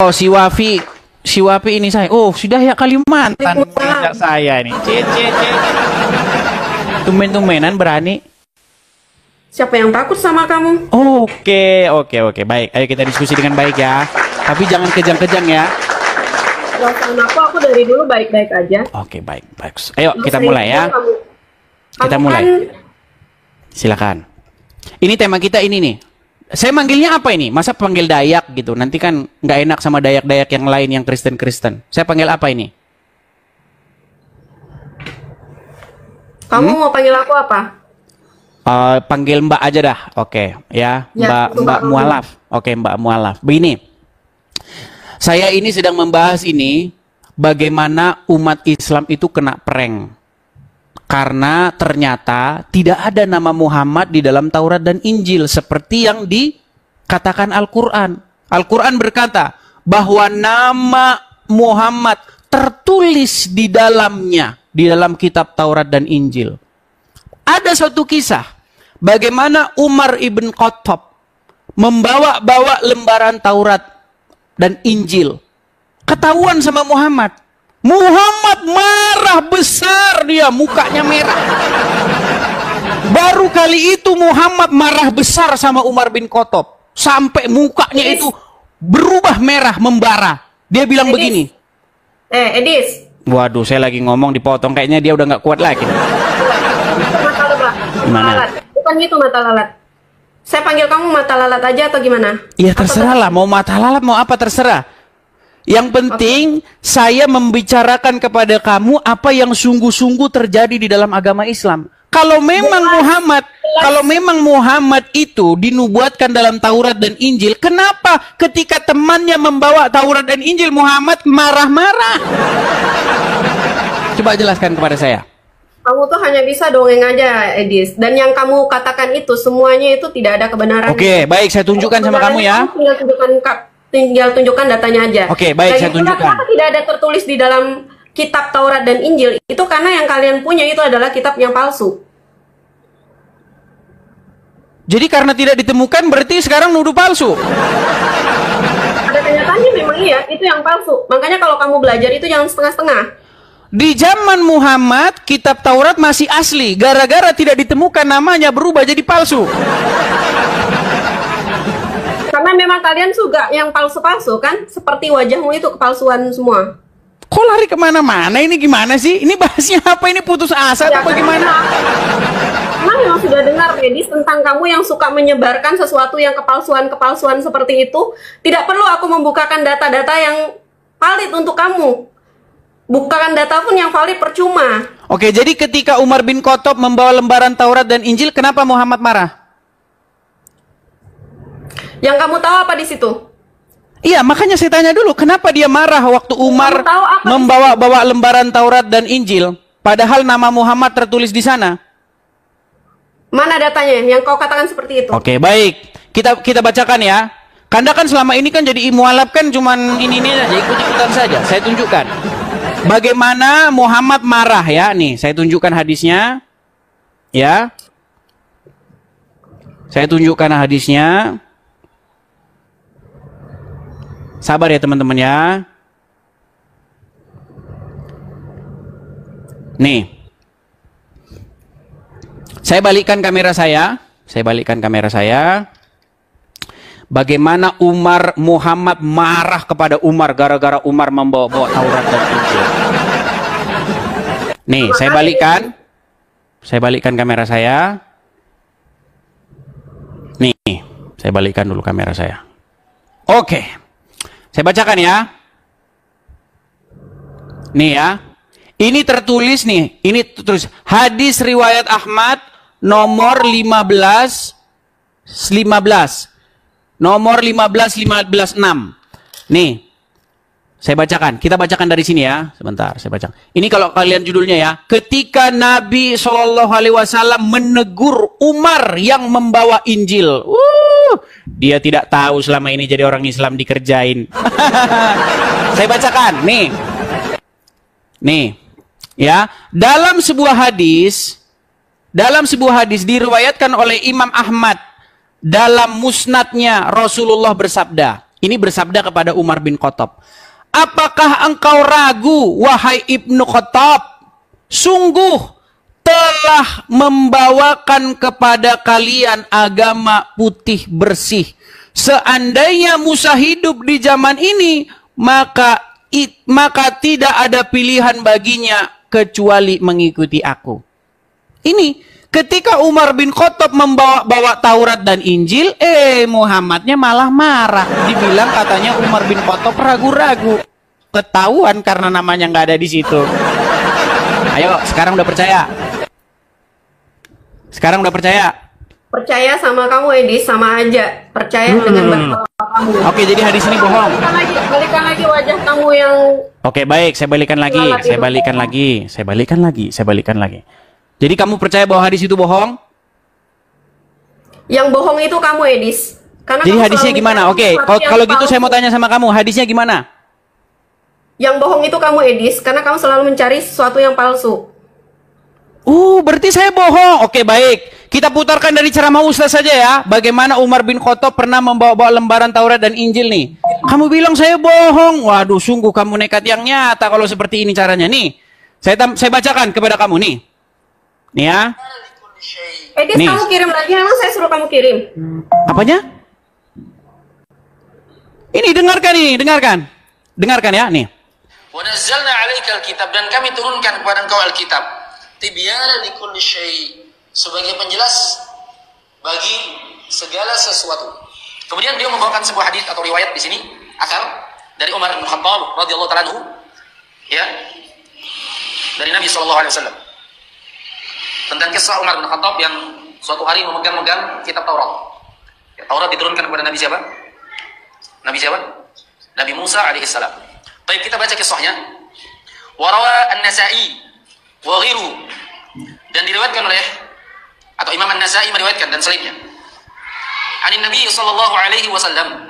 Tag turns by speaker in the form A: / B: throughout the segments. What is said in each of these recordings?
A: Oh, si Wafi ini saya. Oh, sudah ya Kalimantan ngajak saya ini. Tumben-tumbenan berani.
B: Siapa yang takut sama kamu?
A: Oke. Baik, ayo kita diskusi dengan baik ya. Tapi jangan kejang-kejang ya.
B: Perasaan aku dari dulu baik-baik aja.
A: Oke, baik. Ayo kita mulai ya. Kita mulai. Silakan. Ini tema kita ini nih. Saya manggilnya apa ini? Masa panggil Dayak gitu? Nanti kan nggak enak sama Dayak-Dayak yang lain yang Kristen-Kristen. Saya panggil apa ini?
B: Kamu mau panggil aku apa?
A: Panggil Mbak aja dah. Oke, ya. Mbak Mualaf. Oke, Mbak Mualaf. Begini. Saya ini sedang membahas ini bagaimana umat Islam itu kena prank. Karena ternyata tidak ada nama Muhammad di dalam Taurat dan Injil seperti yang dikatakan Al-Quran. Al-Quran berkata bahwa nama Muhammad tertulis di dalamnya, di dalam kitab Taurat dan Injil. Ada suatu kisah bagaimana Umar ibn Khattab membawa-bawa lembaran Taurat dan Injil. Ketahuan sama Muhammad. Muhammad marah besar, dia mukanya merah. Baru kali itu Muhammad marah besar sama Umar bin Khattab sampai mukanya itu berubah merah membara. Dia bilang begini.
B: Edis.
A: Waduh, saya lagi ngomong dipotong, kayaknya dia udah nggak kuat lagi. Gimana?
B: Bukan gitu mata lalat. Saya panggil kamu mata lalat aja atau gimana?
A: Iya terserah lah, mau mata lalat mau apa terserah. Yang penting saya membicarakan kepada kamu apa yang sungguh-sungguh terjadi di dalam agama Islam. Kalau memang Muhammad itu dinubuatkan dalam Taurat dan Injil, kenapa ketika temannya membawa Taurat dan Injil Muhammad marah-marah? Coba jelaskan kepada saya.
B: Kamu tuh hanya bisa dongeng aja, Edis. Dan yang kamu katakan itu semuanya itu tidak ada kebenaran.
A: Oke, baik, saya tunjukkan sama kamu ya.
B: Tinggal tunjukkan datanya aja.
A: Oke, baik, saya tunjukkan.
B: Kenapa tidak ada tertulis di dalam kitab Taurat dan Injil? Itu karena yang kalian punya itu adalah kitab yang palsu.
A: Jadi karena tidak ditemukan berarti sekarang nuduh palsu.
B: Ada kenyataannya memang iya, itu yang palsu. Makanya kalau kamu belajar itu jangan setengah-setengah.
A: Di zaman Muhammad, kitab Taurat masih asli. Gara-gara tidak ditemukan namanya berubah jadi palsu.
B: Karena memang kalian suka yang palsu-palsu kan? Seperti wajahmu itu kepalsuan semua.
A: Kok lari kemana-mana ini gimana sih? Ini bahasnya apa? Ini putus asa
B: Ya,
A: atau bagaimana?
B: Emang memang sudah dengar, Edis, tentang kamu yang suka menyebarkan sesuatu yang kepalsuan-kepalsuan seperti itu. Tidak perlu aku membukakan data-data yang valid untuk kamu. Bukakan data pun yang valid percuma.
A: Oke, jadi ketika Umar bin Khattab membawa lembaran Taurat dan Injil, kenapa Muhammad marah?
B: Yang kamu tahu apa di situ?
A: Iya, makanya saya tanya dulu, kenapa dia marah waktu Umar membawa lembaran Taurat dan Injil, padahal nama Muhammad tertulis di sana?
B: Mana datanya yang kau katakan seperti itu?
A: Oke, baik. Kita bacakan ya. Kanda kan selama ini kan jadi mualaf kan cuman ini aja, ikut-ikutan saja. Saya tunjukkan. Bagaimana Muhammad marah ya, nih, saya tunjukkan hadisnya. Ya. Saya tunjukkan hadisnya. Sabar ya teman-teman ya. Nih. Saya balikkan kamera saya. Bagaimana Muhammad marah kepada Umar gara-gara Umar membawa-bawa Taurat dan Injil. Nih, saya balikkan kamera saya. Nih, saya balikkan dulu kamera saya. Oke. Saya bacakan ya. Nih ya. Ini tertulis nih. Ini tertulis hadis riwayat Ahmad nomor 15. Nomor 15 6. Nih. Saya bacakan. Kita bacakan dari sini ya. Sebentar, saya baca. Ini kalau kalian judulnya ya. Ketika Nabi SAW menegur Umar yang membawa Injil. Dia tidak tahu selama ini jadi orang Islam dikerjain. Saya bacakan, nih. Ya, dalam sebuah hadis diriwayatkan oleh Imam Ahmad dalam musnadnya Rasulullah bersabda. Ini bersabda kepada Umar bin Khattab. Apakah engkau ragu, wahai Ibnu Khattab? Sungguh telah membawakan kepada kalian agama putih bersih. Seandainya Musa hidup di zaman ini, maka tidak ada pilihan baginya kecuali mengikuti aku. Ini ketika Umar bin Khattab membawa Taurat dan Injil, Muhammadnya malah marah. Dibilang katanya Umar bin Khattab ragu-ragu. Ketahuan karena namanya nggak ada di situ. Ayo, sekarang udah percaya? Sekarang udah percaya?
B: Percaya sama kamu, Edis, sama aja. Percaya dengan berkata kamu.
A: Oke, jadi hadis ini bohong.
B: Balikan lagi wajah kamu yang...
A: Oke, baik. Saya balikan lagi. Jadi kamu percaya bahwa hadis itu bohong?
B: Yang bohong itu kamu, Edis. Karena
A: jadi
B: kamu
A: hadisnya gimana? Oke, kalau gitu saya mau tanya sama kamu, hadisnya gimana?
B: Yang bohong itu kamu, Edis, karena kamu selalu mencari sesuatu yang palsu.
A: Berarti saya bohong. Oke, baik. Kita putarkan dari ceramah Ustaz saja ya. Bagaimana Umar bin Khattab pernah membawa-bawa lembaran Taurat dan Injil nih. Kamu bilang saya bohong. Waduh, sungguh kamu nekat yang nyata kalau seperti ini caranya. Nih, saya bacakan kepada kamu nih. Nih ya.
B: Edis, nih. Kamu kirim lagi, memang saya suruh kamu kirim.
A: Apanya? Ini dengarkan. Dengarkan ya, nih.
C: Wa nazzalna 'alaikal kitab, dan kami turunkan kepada engkau Alkitab. Tibyanan likulli syai', sebagai penjelas bagi segala sesuatu. Kemudian beliau membawakan sebuah hadis atau riwayat di sini, asal dari Umar bin Khattab radhiyallahu ta'ala anhu, ya, dari Nabi sallallahu alaihi wasallam. Tentang kisah Umar bin Khattab yang suatu hari memegang-megang kitab Taurat. Ya, Taurat diturunkan kepada Nabi siapa? Nabi siapa? Nabi Musa alaihissalam. Baik, kita baca kisahnya. Warawa An-Nasa'i wa ghiru, dan diriwayatkan oleh atau Imam An-Nasa'i meriwayatkan dan selainnya. Ani Nabi sallallahu alaihi wasallam,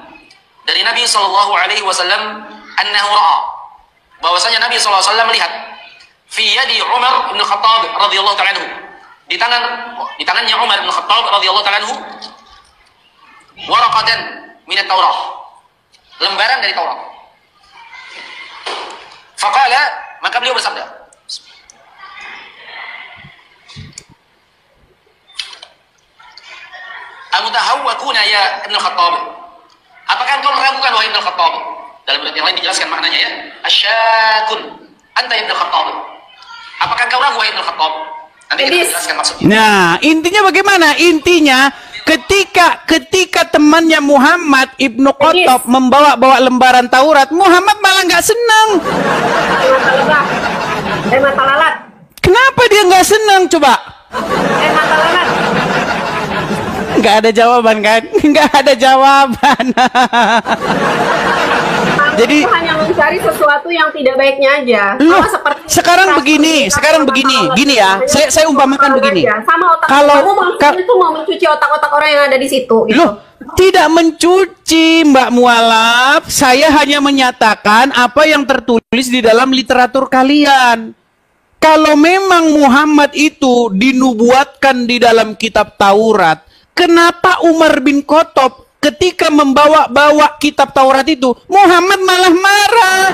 C: dari Nabi sallallahu alaihi wasallam, annahu ra'a, bahwasanya Nabi sallallahu alaihi wasallam melihat fi yadi Umar bin Khattab radhiyallahu ta'ala anhu, di tangannya Umar bin Khattab radhiyallahu ta'ala anhu, waraqatan min at-Taurah, lembaran dari Taurat. Faqala, maka beliau bersabda, Amutahawwakuna ya Ibnu Khattab, apakah engkau meragukan wahai Ibnu Khattab? Dalam ayat yang lain dijelaskan maknanya ya, asyakun anta Ibnu Khattab, apakah engkau ragu wahai Ibnu Khattab? Nanti kita jelaskan maksudnya.
A: Nah, intinya bagaimana? Intinya ketika temannya Muhammad Ibnu Khattab membawa lembaran Taurat, Muhammad malah nggak senang.
B: Mata lalat.
A: Kenapa dia nggak senang coba?
B: Mata lalat.
A: Nggak ada jawaban kan? Nggak ada jawaban. Jadi
B: hanya mencari sesuatu yang tidak baiknya aja.
A: Loh, sekarang begini, gini ya. Saya umpamakan begini.
B: Sama otak
A: kalau
B: kamu itu mau mencuci otak-otak orang yang ada di situ. Gitu.
A: Loh, tidak mencuci, Mbak Mualaf. Saya hanya menyatakan apa yang tertulis di dalam literatur kalian. Kalau memang Muhammad itu dinubuatkan di dalam kitab Taurat, kenapa Umar bin Khattab ketika membawa kitab Taurat itu, Muhammad malah marah?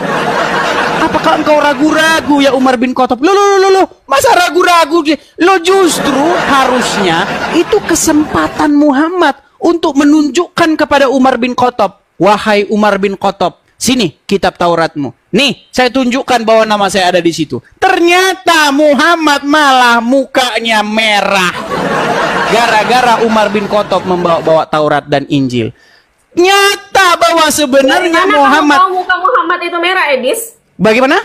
A: Apakah engkau ragu-ragu ya Umar bin Khattab? Loh, masa ragu-ragu? Lo justru harusnya itu kesempatan Muhammad untuk menunjukkan kepada Umar bin Khattab, wahai Umar bin Khattab, sini kitab Tauratmu. Nih, saya tunjukkan bahwa nama saya ada di situ. Ternyata Muhammad malah mukanya merah. Gara-gara Umar bin Khattab membawa Taurat dan Injil. Nyata bahwa sebenarnya Muhammad...
B: Kamu tahu muka Muhammad itu merah, Edis?
A: Bagaimana?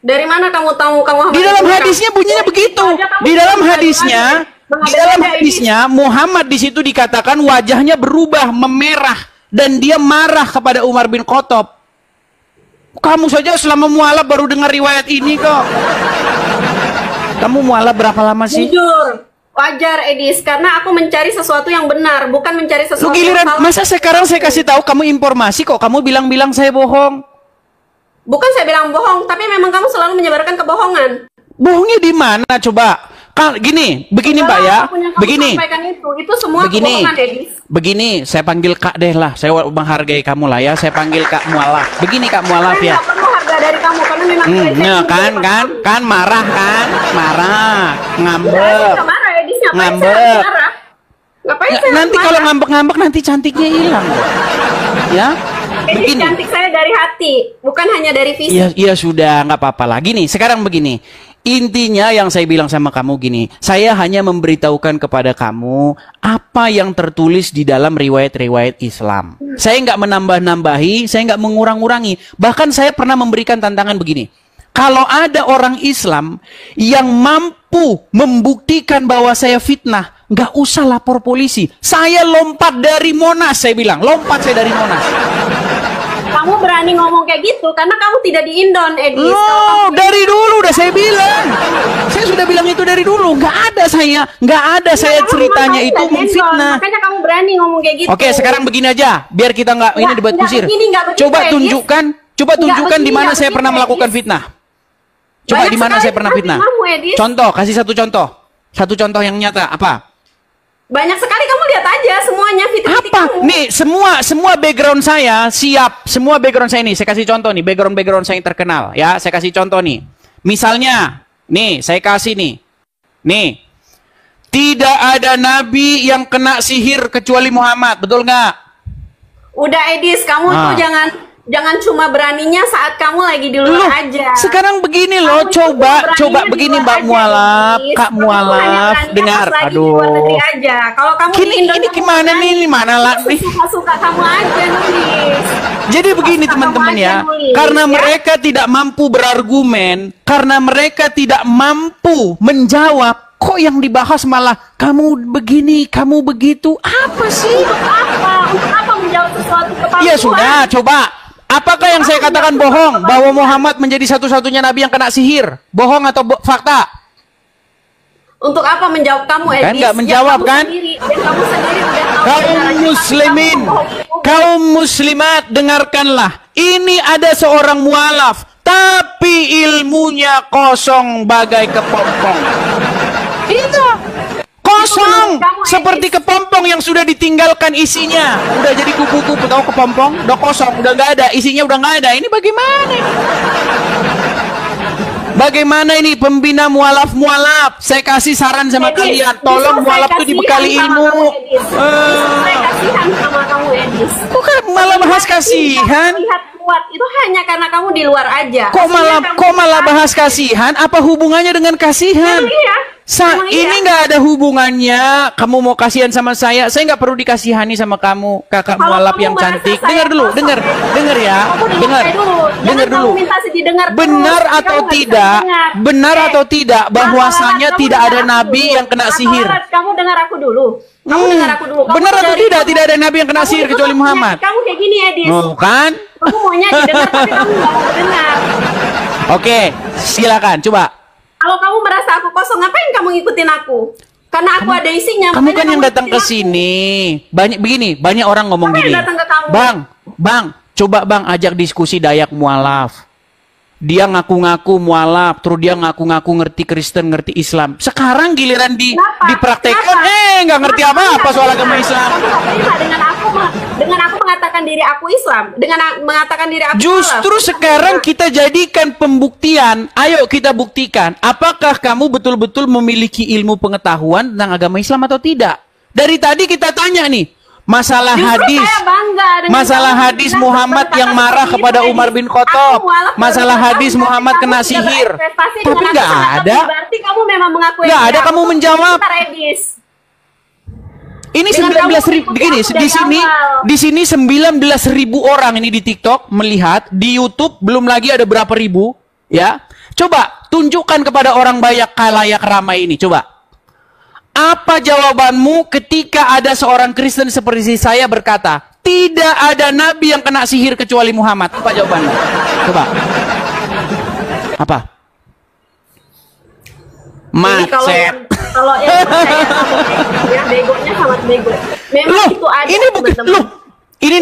B: Dari mana kamu tahu muka Muhammad?
A: Di dalam hadisnya bunyinya begitu. Di dalam hadisnya Muhammad di situ dikatakan wajahnya berubah memerah dan dia marah kepada Umar bin Khattab. Kamu saja selama mualaf baru dengar riwayat ini kok. Kamu mualaf berapa lama sih?
B: Jujur. Wajar, Edis, karena aku mencari sesuatu yang benar, bukan mencari sesuatu
A: giliran,
B: yang salah.
A: masa sekarang saya kasih tahu kamu informasi kok kamu bilang-bilang saya bohong?
B: Bukan saya bilang bohong, tapi memang kamu selalu menyebarkan kebohongan.
A: Bohongnya di mana coba? Gini, begini Mbak ya.
B: Apapun yang kamu
A: Begini.
B: sampaikan itu semua kebohongan, Edis.
A: Begini, saya panggil Kak deh lah. Saya menghargai kamu lah ya. Saya panggil Kak Mualaf. Begini Kak Mualaf
B: Saya
A: ya.
B: nggak perlu harga dari kamu karena memang
A: Nah, kan marah kan? Marah, ngambek.
B: Nggak marah, Edis. Ngapain saya
A: Ngambek.
B: harus marah? Ngapain saya
A: Nanti
B: harus
A: kalau
B: marah?
A: ngambek-ngambek nanti cantiknya hilang. Ya.
B: Edis,
A: Begini.
B: cantik saya dari hati, bukan hanya dari fisik.
A: Iya sudah, nggak apa-apa lah. Gini, sekarang begini. Intinya yang saya bilang sama kamu gini, saya hanya memberitahukan kepada kamu apa yang tertulis di dalam riwayat-riwayat Islam. Saya nggak menambah-nambahi, saya nggak mengurang-urangi. Bahkan saya pernah memberikan tantangan begini. Kalau ada orang Islam yang mampu membuktikan bahwa saya fitnah, nggak usah lapor polisi. Saya lompat dari Monas, saya bilang. Lompat saya dari Monas.
B: Kamu berani ngomong kayak gitu karena kamu tidak di Indon, Edis. Kalau
A: Loh,
B: kamu-
A: dari dulu udah saya bilang. Saya sudah bilang itu dari dulu. Nggak ada saya
B: Kamu
A: ceritanya
B: memang
A: itu
B: tidak di Indon,
A: memfitnah.
B: makanya kamu berani ngomong kayak gitu.
A: Oke, sekarang begini aja, biar kita nggak ini debat
B: nggak
A: kusir.
B: begini, nggak begitu,
A: Coba
B: Edis.
A: tunjukkan
B: begini,
A: di mana
B: nggak
A: saya
B: begitu,
A: pernah melakukan
B: Edis.
A: fitnah. Coba
B: Banyak
A: di mana
B: sekali
A: saya pernah fitnah.
B: kamu, Edis.
A: Contoh, kasih satu contoh. Satu contoh yang nyata apa?
B: Banyak sekali, kamu lihat aja semuanya fitik-fitik
A: Apa?
B: kamu.
A: Nih, semua background saya siap. Semua background saya ini, saya kasih contoh nih, background saya yang terkenal ya. Saya kasih contoh nih. Misalnya, nih, saya kasih nih. Nih. Tidak ada nabi yang kena sihir kecuali Muhammad, betul nggak?
B: Udah, Edis, kamu tuh jangan cuma beraninya saat kamu lagi di luar
A: Loh,
B: aja.
A: sekarang begini loh,
B: Kamu itu beraninya
A: coba
B: di
A: begini
B: luar
A: Mbak
B: aja,
A: Mualaf,
B: Edis.
A: Kak
B: Kamu tuh hanya
A: Mualaf,
B: beraninya
A: dengar,
B: pas lagi di luar negeri aja. Kalau kamu di Indo,
A: ini
B: kamu
A: gimana
B: berani.
A: nih, mana lah
B: Itu
A: nih?
B: Suka-suka kamu aja nulis.
A: Jadi begini
B: Suka
A: teman-teman
B: kamu
A: ya,
B: aja nulis,
A: karena
B: ya.
A: mereka tidak mampu berargumen, karena mereka tidak mampu menjawab, kok yang dibahas malah kamu begini, kamu begitu, apa sih?
B: Untuk apa menjawab sesuatu kepalsuan?
A: Ya sudah, coba. Apakah yang saya katakan bohong bahwa Muhammad menjadi satu-satunya nabi yang kena sihir? Bohong atau fakta?
B: Untuk apa menjawab kamu, Edis?
A: Kan nggak menjawab, kan?
B: Kamu sendiri udah tahu
A: Kaum
B: kebenarannya,
A: muslimin,
B: tapi kamu bohong.
A: kaum muslimat, dengarkanlah. Ini ada seorang mualaf, tapi ilmunya kosong bagai kepompong. Itu kosong,
B: Kamu,
A: seperti kepompong yang sudah ditinggalkan isinya. Udah jadi kupu-kupu, tahu kepompong? Udah kosong, udah nggak ada, isinya udah nggak ada. Ini bagaimana ini? Bagaimana ini pembina mualaf? Saya kasih saran sama
B: Edis,
A: kalian, tolong
B: justru
A: mualaf
B: saya
A: itu dibekali
B: kasihan sama
A: ilmu.
B: kamu, Edis. Justru saya kasihan sama kamu, Edis.
A: Kok malah bahas kasihan?
B: Lihat kuat itu hanya karena kamu di luar aja.
A: Kok malah bahas kasihan? Apa hubungannya dengan kasihan?
B: Iya. Emang iya.
A: Ini nggak ada hubungannya. Kamu mau kasihan sama saya nggak perlu dikasihani sama kamu, kakak
B: Kalau
A: mualaf
B: kamu
A: yang
B: merasa
A: cantik.
B: saya
A: Dengar dulu,
B: kosong,
A: dengar ya,
B: Kamu
A: dengar
B: Jangan
A: dulu.
B: kamu minta didengar terus.
A: Benar
B: Kamu
A: atau
B: nggak bisa
A: tidak?
B: dengar.
A: Benar atau tidak bahwasanya
B: Kamu
A: tidak
B: dengar
A: ada
B: aku
A: nabi
B: dulu.
A: yang kena
B: Apa
A: sihir?
B: lalat? Kamu dengar aku dulu. Kamu dengar aku dulu. Kamu
A: Benar atau
B: dari
A: tidak?
B: kamu-
A: Tidak ada nabi yang kena
B: Kamu
A: sihir
B: itu
A: kecuali
B: tuh
A: Muhammad.
B: penyakit Kamu kayak gini, Edis.
A: Oh, kan?
B: Kamu maunya didengar tapi kamu nggak mau dengar.
A: Oke, silakan coba.
B: Kalau kamu merasa aku kosong, ngapain kamu ngikutin aku? Karena aku ada isinya.
A: Kamu
B: makanya
A: kan yang datang ke
B: ngikutin aku.
A: sini. Banyak orang ngomong
B: Siapa yang
A: gini.
B: datang ke kamu?
A: Bang, coba Bang ajak diskusi Dayak mualaf. Dia ngaku-ngaku mualaf, terus dia ngaku-ngaku ngerti Kristen, ngerti Islam. Sekarang giliran
B: Kenapa?
A: dipraktekkan,
B: Kenapa?
A: nggak ngerti
B: Kenapa
A: apa-apa
B: kamu
A: soal
B: nggak
A: agama
B: terima?
A: Islam.
B: Kamu nggak terima dengan aku mengatakan diri aku Islam, dengan mengatakan diri aku
A: Justru
B: mualaf.
A: sekarang kita jadikan pembuktian. Ayo kita buktikan. Apakah kamu betul-betul memiliki ilmu pengetahuan tentang agama Islam atau tidak? Dari tadi kita tanya nih. Masalah
B: Justru
A: hadis.
B: saya bangga dengan
A: Masalah
B: kamu
A: hadis
B: bilang
A: Muhammad
B: berkata
A: yang marah
B: seperti
A: kepada
B: itu,
A: Umar
B: Edis.
A: bin
B: Aku
A: Khattab.
B: mualaf
A: Masalah
B: berkata
A: hadis
B: kamu,
A: Muhammad
B: tapi
A: kena
B: kamu tidak
A: sihir.
B: berprestasi
A: Tapi
B: dengan
A: nggak
B: aku sangat
A: ada.
B: lebih. Berarti kamu memang mengakui
A: Nggak ada
B: diri
A: kamu
B: aku.
A: menjawab.
B: Bentar, Edis.
A: Ini
B: Dengan
A: 19.000
B: kamu
A: begini
B: aku
A: di
B: dari
A: sini
B: awal.
A: di sini 19.000 orang ini di TikTok melihat, di YouTube belum lagi ada berapa ribu ya. Coba tunjukkan kepada orang banyak khalayak ramai ini, coba. Apa jawabanmu ketika ada seorang Kristen seperti saya berkata, tidak ada nabi yang kena sihir kecuali Muhammad? Apa jawabanmu? Coba. Apa?
B: Ini kalau yang percaya sama ya begonya sangat bego. Memang
A: Loh,
B: itu ada
A: ini bukan
B: teman-teman.
A: loh. Ini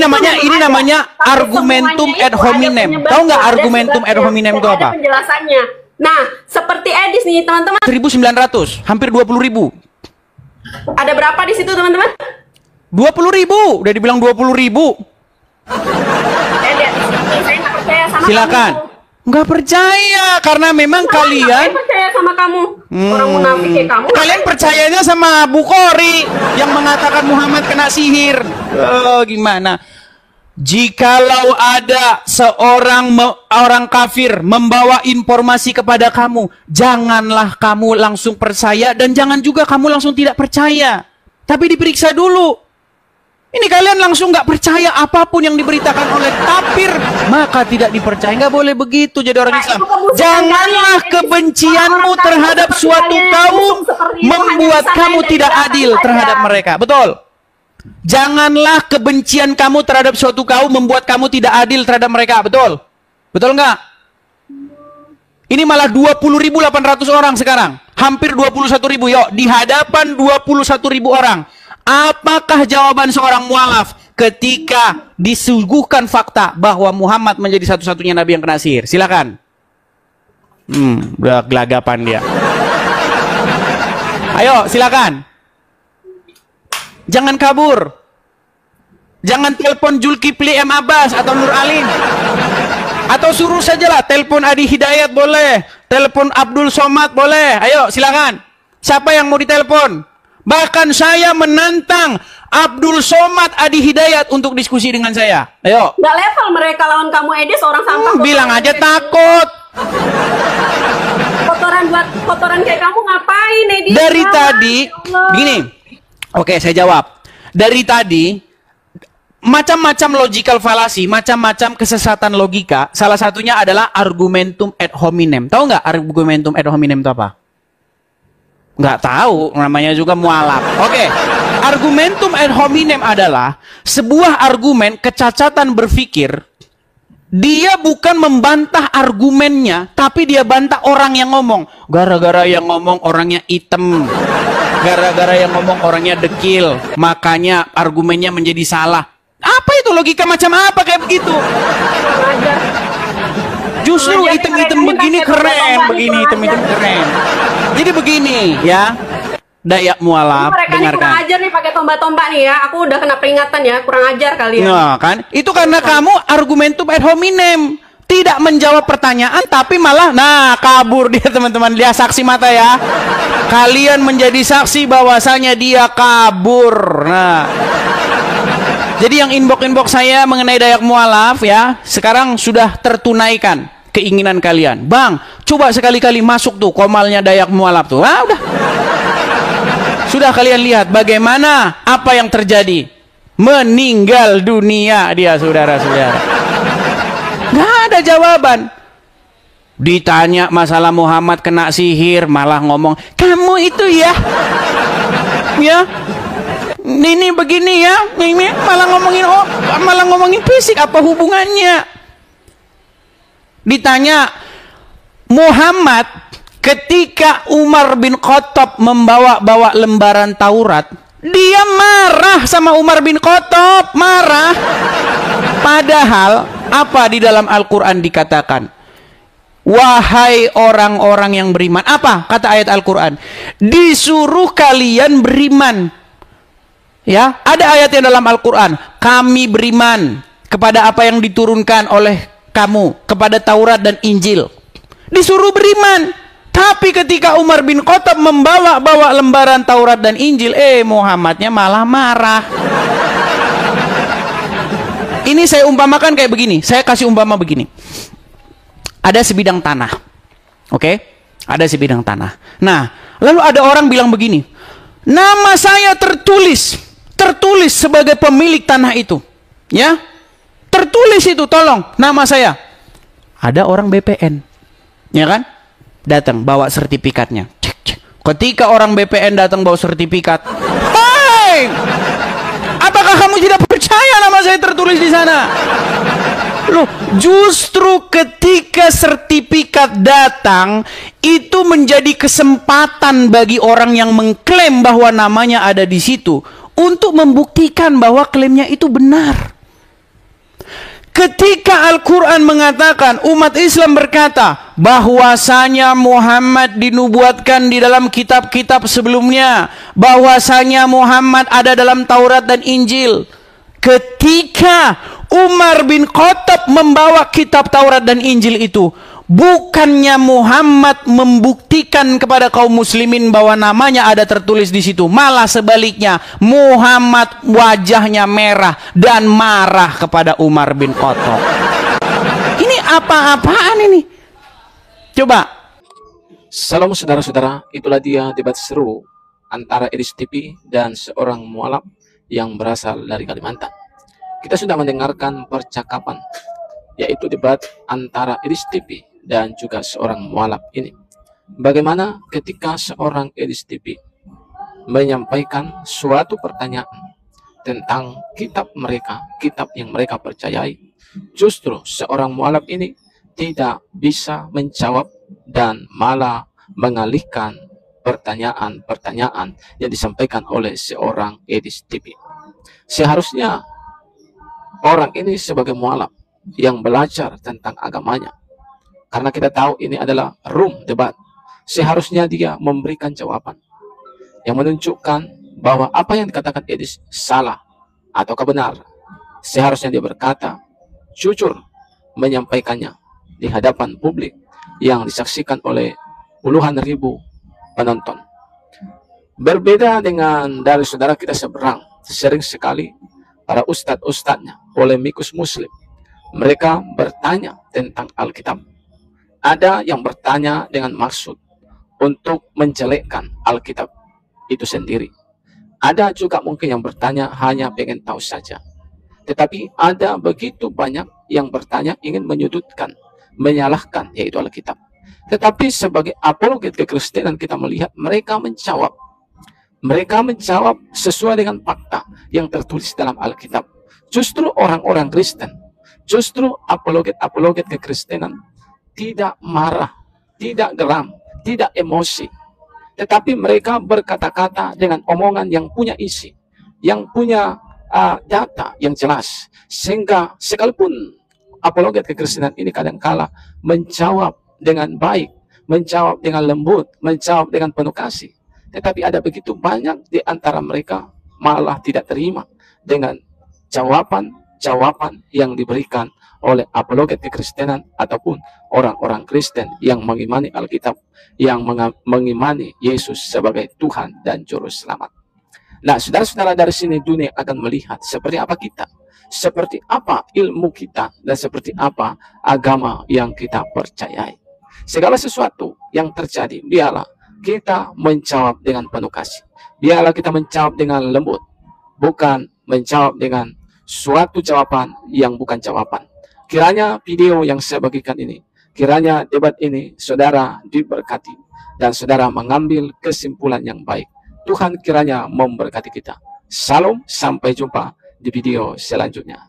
A: namanya
B: Tapi
A: argumentum
B: semuanya
A: ad
B: itu ada
A: hominem.
B: penyebabnya,
A: Tahu nggak
B: ada
A: argumentum ad
B: sebabnya,
A: hominem itu
B: dan
A: apa?
B: Ada penjelasannya. Nah, seperti Edis nih teman-teman.
A: 1.900, hampir 20.000.
B: Ada berapa di situ teman-teman?
A: 20.000, udah dibilang 20.000.
B: Saya lihat di sini, saya nggak percaya sama
A: Silakan.
B: kamu.
A: Nggak percaya karena memang kalian
B: Saya percaya sama kamu. Orang munafik kayak kamu.
A: Kalian percayanya sama Bukhari yang mengatakan Muhammad kena sihir. Oh, gimana? Jikalau ada seorang orang kafir membawa informasi kepada kamu, janganlah kamu langsung percaya dan jangan juga kamu langsung tidak percaya. Tapi diperiksa dulu. Ini kalian langsung nggak percaya apapun yang diberitakan oleh kafir, maka tidak dipercaya. Nggak boleh begitu jadi orang Islam. Janganlah kebencianmu terhadap suatu kaum membuat kamu tidak adil terhadap mereka. Betul. Janganlah kebencian kamu terhadap suatu kaum membuat kamu tidak adil terhadap mereka. Betul. Betul nggak? Ini malah 20.800 orang sekarang. Hampir 21.000. Yuk, di hadapan 21.000 orang. Apakah jawaban seorang mualaf ketika disuguhkan fakta bahwa Muhammad menjadi satu-satunya nabi yang kena sihir? Silakan. Udah gelagapan dia. Ayo, silakan. Jangan kabur. Jangan telepon Zulkifli M. Abbas atau Nur Alim. Atau suruh sajalah telepon Adi Hidayat boleh, telepon Abdul Somad boleh. Ayo, silakan. Siapa yang mau ditelepon? Bahkan saya menantang Abdul Somad Adi Hidayat untuk diskusi dengan saya. Ayo.
B: Nggak level mereka lawan kamu Edis, orang sampah.
A: Bilang aja takut.
B: Kotoran kayak kamu ngapain Edis?
A: Dari tadi, gini. Oke, saya jawab. Dari tadi, macam-macam logical fallacy, macam-macam kesesatan logika. Salah satunya adalah argumentum ad hominem. Tahu nggak argumentum ad hominem itu apa? Nggak tahu, namanya juga mualaf. Oke, argumentum ad hominem adalah sebuah argumen kecacatan berpikir. Dia bukan membantah argumennya, tapi dia bantah orang yang ngomong. Gara-gara yang ngomong orangnya hitam, gara-gara yang ngomong orangnya dekil, makanya argumennya menjadi salah. Apa itu logika macam apa kayak begitu? Justru item-item begini keren, begini item-item keren. Jadi begini ya, Dayak mualaf,
B: mereka
A: dengarkan.
B: Kurang ajar nih pakai tombak-tombak nih ya. Aku udah kena peringatan ya, kurang ajar kalian.
A: Nah kan, itu karena kamu argumentum ad hominem. Tidak menjawab pertanyaan, tapi malah, nah kabur dia teman-teman. Dia saksi mata ya. Kalian menjadi saksi bahwasanya dia kabur. Nah. Jadi yang inbox saya mengenai Dayak mualaf ya, sekarang sudah tertunaikan keinginan kalian. Bang, coba sekali-kali masuk tuh komalnya Dayak mualaf tuh. Ah, udah. Sudah kalian lihat bagaimana apa yang terjadi. Meninggal dunia dia, saudara-saudara. Nggak ada jawaban. Ditanya masalah Muhammad kena sihir, malah ngomong, kamu itu ya. Ya. Ini begini ya, ini malah ngomongin fisik, apa hubungannya? Ditanya Muhammad ketika Umar bin Khattab membawa lembaran Taurat, dia marah sama Umar bin Khattab, marah. Padahal apa di dalam Al-Quran dikatakan? Wahai orang-orang yang beriman, apa kata ayat Al-Quran? Disuruh kalian beriman. Ya, ada ayat yang dalam Al-Quran, kami beriman kepada apa yang diturunkan oleh kamu, kepada Taurat dan Injil. Disuruh beriman. Tapi ketika Umar bin Khattab membawa lembaran Taurat dan Injil, Muhammadnya malah marah. Ini saya umpamakan kayak begini. Saya kasih umpama begini. Ada sebidang tanah. Oke? Ada sebidang tanah. Nah, lalu ada orang bilang begini. Nama saya tertulis sebagai pemilik tanah itu. Ya? Tertulis itu, tolong, nama saya. Ada orang BPN. Ya kan? Datang bawa sertifikatnya. Cek. Ketika orang BPN datang bawa sertifikat, "Hai! Apakah kamu tidak percaya nama saya tertulis di sana?" Loh, justru ketika sertifikat datang, itu menjadi kesempatan bagi orang yang mengklaim bahwa namanya ada di situ untuk membuktikan bahwa klaimnya itu benar. Ketika Al-Quran mengatakan, umat Islam berkata bahwasanya Muhammad dinubuatkan di dalam kitab-kitab sebelumnya, bahwasanya Muhammad ada dalam Taurat dan Injil. Ketika Umar bin Khattab membawa kitab Taurat dan Injil itu, bukannya Muhammad membuktikan kepada kaum muslimin bahwa namanya ada tertulis di situ, malah sebaliknya Muhammad wajahnya merah dan marah kepada Umar bin Khattab. Ini apa-apaan ini? Coba.
D: Salam saudara-saudara, itulah dia debat seru antara Edis TV dan seorang mualaf yang berasal dari Kalimantan. Kita sudah mendengarkan percakapan, yaitu debat antara Edis TV dan juga seorang mualaf ini. Bagaimana ketika seorang Edis TV menyampaikan suatu pertanyaan tentang kitab mereka, kitab yang mereka percayai, justru seorang mualaf ini tidak bisa menjawab dan malah mengalihkan pertanyaan-pertanyaan yang disampaikan oleh seorang Edis TV. Seharusnya orang ini sebagai mualaf yang belajar tentang agamanya, karena kita tahu ini adalah room debat, seharusnya dia memberikan jawaban yang menunjukkan bahwa apa yang dikatakan Edis salah ataukah benar. Seharusnya dia berkata, jujur menyampaikannya di hadapan publik yang disaksikan oleh puluhan ribu penonton. Berbeda dengan dari saudara kita seberang, sering sekali para ustadz-ustadznya, polemikus muslim, mereka bertanya tentang Alkitab. Ada yang bertanya dengan maksud untuk menjelekkan Alkitab itu sendiri. Ada juga mungkin yang bertanya hanya pengen tahu saja. Tetapi ada begitu banyak yang bertanya ingin menyudutkan, menyalahkan yaitu Alkitab. Tetapi sebagai apologet kekristenan kita melihat mereka menjawab. Mereka menjawab sesuai dengan fakta yang tertulis dalam Alkitab. Justru orang-orang Kristen, justru apologet-apologet kekristenan tidak marah, tidak geram, tidak emosi. Tetapi mereka berkata-kata dengan omongan yang punya isi, yang punya data yang jelas. Sehingga sekalipun apologet kekristenan ini kadangkala menjawab dengan baik, menjawab dengan lembut, menjawab dengan penuh kasih, tetapi ada begitu banyak di antara mereka malah tidak terima dengan jawaban-jawaban yang diberikan oleh apologet kekristenan ataupun orang-orang Kristen yang mengimani Alkitab, yang mengimani Yesus sebagai Tuhan dan Juru Selamat. Nah, saudara-saudara, dari sini dunia akan melihat seperti apa kita, seperti apa ilmu kita, dan seperti apa agama yang kita percayai. Segala sesuatu yang terjadi, biarlah kita menjawab dengan penuh kasih. Biarlah kita menjawab dengan lembut, bukan menjawab dengan suatu jawaban yang bukan jawaban. Kiranya video yang saya bagikan ini, kiranya debat ini, saudara diberkati dan saudara mengambil kesimpulan yang baik. Tuhan kiranya memberkati kita. Salam, sampai jumpa di video selanjutnya.